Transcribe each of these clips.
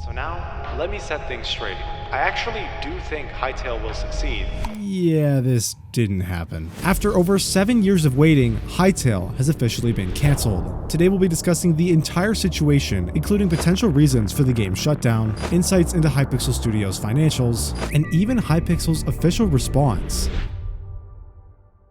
So now, let me set things straight. I actually do think Hytale will succeed. Yeah, this didn't happen. After over 7 years of waiting, Hytale has officially been cancelled. Today we'll be discussing the entire situation, including potential reasons for the game's shutdown, insights into Hypixel Studios' financials, and even Hypixel's official response.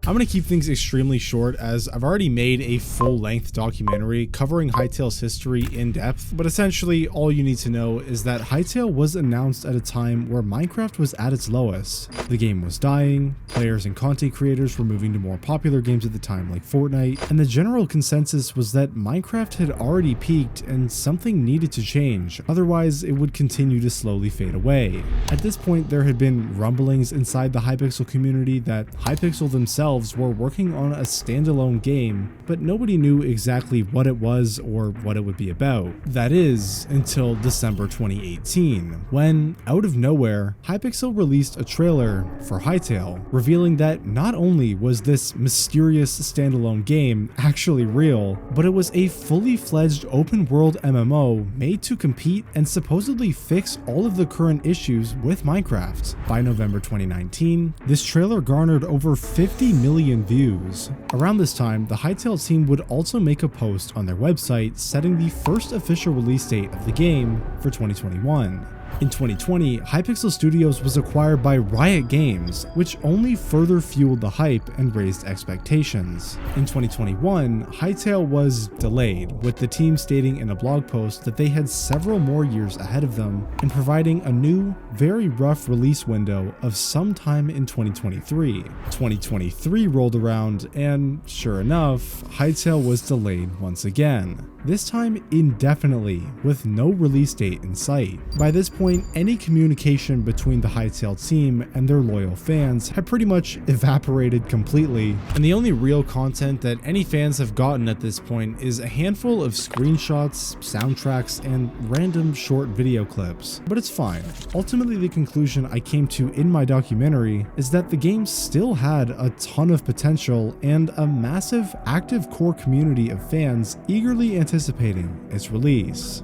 I'm going to keep things extremely short as I've already made a full-length documentary covering Hytale's history in depth, but essentially all you need to know is that Hytale was announced at a time where Minecraft was at its lowest. The game was dying, players and content creators were moving to more popular games at the time like Fortnite, and the general consensus was that Minecraft had already peaked and something needed to change, otherwise it would continue to slowly fade away. At this point there had been rumblings inside the Hypixel community that Hypixel themselves were working on a standalone game, but nobody knew exactly what it was or what it would be about. That is, until December 2018, when, out of nowhere, Hypixel released a trailer for Hytale, revealing that not only was this mysterious standalone game actually real, but it was a fully fledged open-world MMO made to compete and supposedly fix all of the current issues with Minecraft. By November 2019, this trailer garnered over 50 million views. Around this time, the Hytale team would also make a post on their website setting the first official release date of the game for 2021. In 2020, Hypixel Studios was acquired by Riot Games, which only further fueled the hype and raised expectations. In 2021, Hytale was delayed, with the team stating in a blog post that they had several more years ahead of them and providing a new, very rough release window of sometime in 2023. 2023 rolled around and, sure enough, Hytale was delayed once again. This time indefinitely, with no release date in sight. By this point, any communication between the Hytale team and their loyal fans had pretty much evaporated completely, and the only real content that any fans have gotten at this point is a handful of screenshots, soundtracks, and random short video clips. But it's fine. Ultimately, the conclusion I came to in my documentary is that the game still had a ton of potential and a massive active core community of fans eagerly anticipating its release.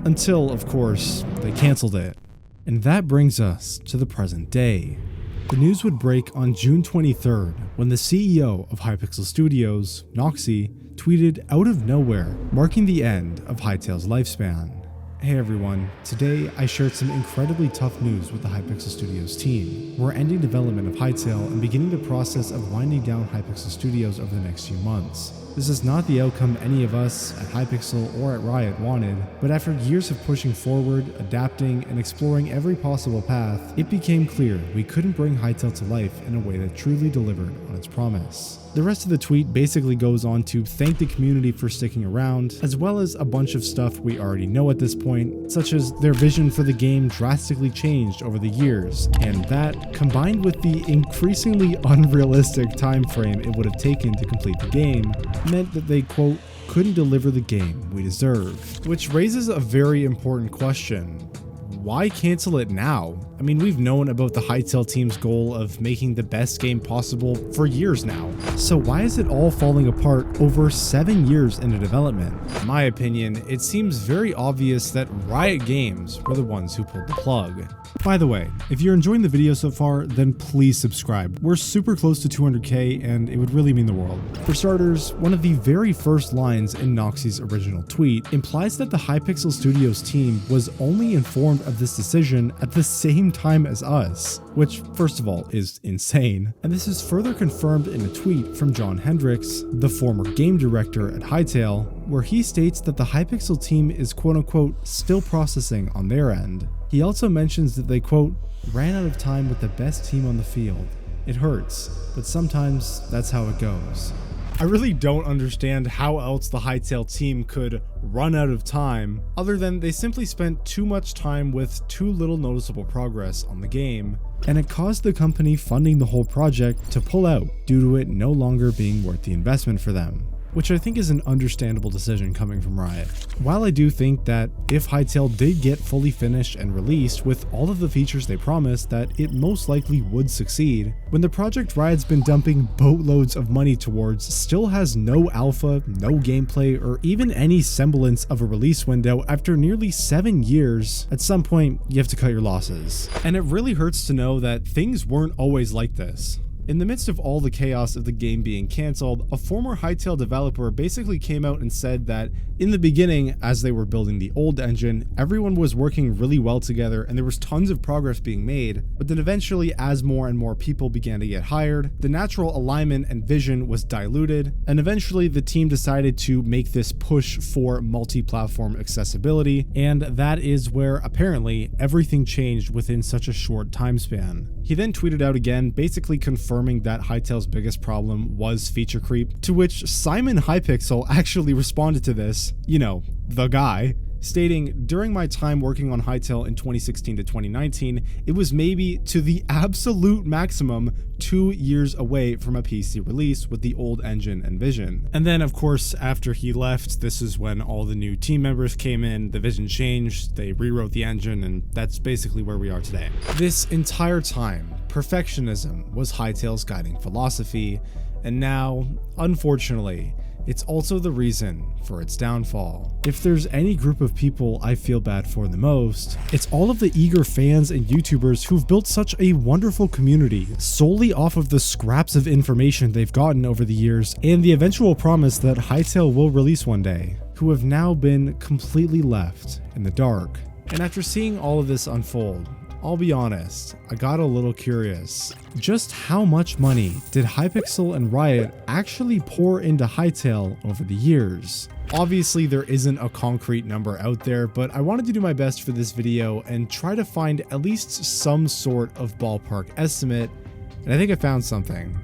Until, of course, they cancelled it. And that brings us to the present day. The news would break on June 23rd when the CEO of Hypixel Studios, Noxy, tweeted out of nowhere, marking the end of Hytale's lifespan. Hey everyone, today I shared some incredibly tough news with the Hypixel Studios team. We're ending development of Hytale and beginning the process of winding down Hypixel Studios over the next few months. This is not the outcome any of us at Hypixel or at Riot wanted, but after years of pushing forward, adapting, and exploring every possible path, it became clear we couldn't bring Hytale to life in a way that truly delivered on its promise. The rest of the tweet basically goes on to thank the community for sticking around, as well as a bunch of stuff we already know at this point, such as their vision for the game drastically changed over the years, and that, combined with the increasingly unrealistic time frame it would have taken to complete the game, meant that they, quote, couldn't deliver the game we deserve. Which raises a very important question. Why cancel it now? I mean, we've known about the Hytale team's goal of making the best game possible for years now. So why is it all falling apart over 7 years into development? In my opinion, it seems very obvious that Riot Games were the ones who pulled the plug. By the way, if you're enjoying the video so far, then please subscribe. We're super close to 200k and it would really mean the world. For starters, one of the very first lines in Noxy's original tweet implies that the Hypixel Studios team was only informed of this decision at the same time as us, which first of all is insane. And this is further confirmed in a tweet from John Hendricks, the former game director at Hytale, where he states that the Hypixel team is quote-unquote still processing on their end. He also mentions that they, quote, ran out of time with the best team on the field. It hurts, but sometimes that's how it goes. I really don't understand how else the Hytale team could run out of time, other than they simply spent too much time with too little noticeable progress on the game, and it caused the company funding the whole project to pull out due to it no longer being worth the investment for them. which I think is an understandable decision coming from Riot. While I do think that if Hytale did get fully finished and released with all of the features they promised, that it most likely would succeed, when the project Riot's been dumping boatloads of money towards still has no alpha, no gameplay, or even any semblance of a release window after nearly 7 years, at some point you have to cut your losses. And it really hurts to know that things weren't always like this. In the midst of all the chaos of the game being cancelled, a former Hytale developer basically came out and said that in the beginning, as they were building the old engine, everyone was working really well together and there was tons of progress being made, but then eventually as more and more people began to get hired, the natural alignment and vision was diluted, and eventually the team decided to make this push for multi-platform accessibility, and that is where apparently everything changed within such a short time span. He then tweeted out again, basically confirming that Hytale's biggest problem was feature creep, to which Simon Hypixel actually responded to this, you know, the guy, stating, "During my time working on Hytale in 2016 to 2019, it was maybe to the absolute maximum 2 years away from a PC release with the old engine and vision." And then of course after he left, this is when all the new team members came in, the vision changed, they rewrote the engine, and that's basically where we are today. This entire time, perfectionism was Hytale's guiding philosophy, and now, unfortunately, it's also the reason for its downfall. If there's any group of people I feel bad for the most, it's all of the eager fans and YouTubers who've built such a wonderful community solely off of the scraps of information they've gotten over the years and the eventual promise that Hytale will release one day, who have now been completely left in the dark. And after seeing all of this unfold, I'll be honest, I got a little curious. Just how much money did Hypixel and Riot actually pour into Hytale over the years? Obviously there isn't a concrete number out there, but I wanted to do my best for this video and try to find at least some sort of ballpark estimate, and I think I found something.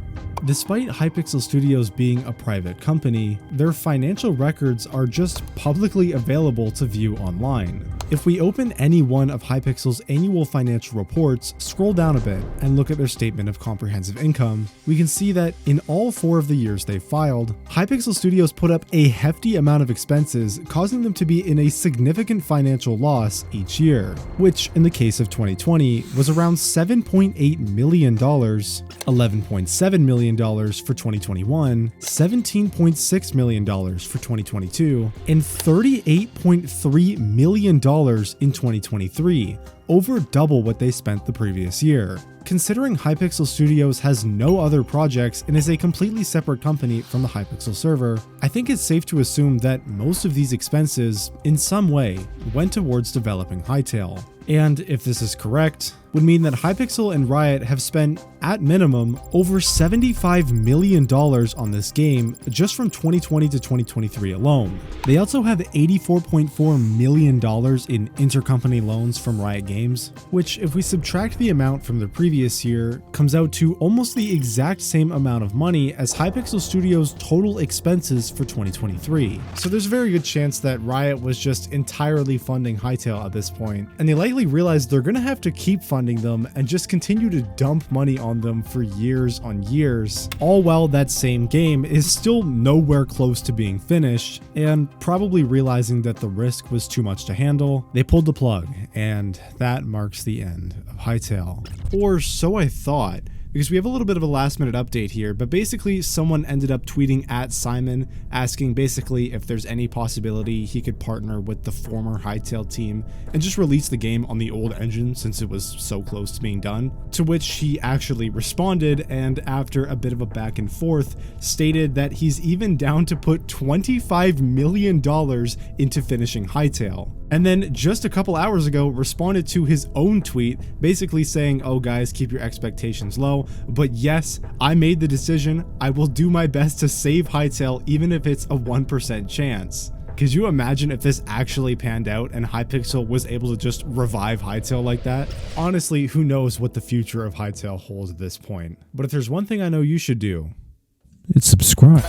Despite Hypixel Studios being a private company, their financial records are just publicly available to view online. If we open any one of Hypixel's annual financial reports, scroll down a bit, and look at their statement of comprehensive income, we can see that in all 4 of the years they filed, Hypixel Studios put up a hefty amount of expenses, causing them to be in a significant financial loss each year, which in the case of 2020 was around $7.8 million, $11.7 million for 2021, $17.6 million for 2022, and $38.3 million in 2023, over double what they spent the previous year. Considering Hypixel Studios has no other projects and is a completely separate company from the Hypixel server, I think it's safe to assume that most of these expenses, in some way, went towards developing Hytale. And if this is correct, would mean that Hypixel and Riot have spent, at minimum, over $75 million on this game just from 2020 to 2023 alone. They also have $84.4 million in intercompany loans from Riot Games, which, if we subtract the amount from the previous year, comes out to almost the exact same amount of money as Hypixel Studios' total expenses for 2023. So there's a very good chance that Riot was just entirely funding Hytale at this point, and they likely realized they're gonna have to keep funding them and just continue to dump money on them for years on years, all while that same game is still nowhere close to being finished, and probably realizing that the risk was too much to handle, they pulled the plug, and that marks the end of Hytale. Or so I thought, because we have a little bit of a last minute update here, but basically someone ended up tweeting at Simon asking basically if there's any possibility he could partner with the former Hytale team and just release the game on the old engine since it was so close to being done, to which he actually responded, and after a bit of a back and forth stated that he's even down to put $25 million into finishing Hytale. And then just a couple hours ago responded to his own tweet basically saying, "Oh guys, keep your expectations low, but yes, I made the decision. I will do my best to save Hytale even if it's a 1% chance." Could you imagine if this actually panned out and Hypixel was able to just revive Hytale like that? Honestly, who knows what the future of Hytale holds at this point. But if there's one thing I know you should do, it's subscribe.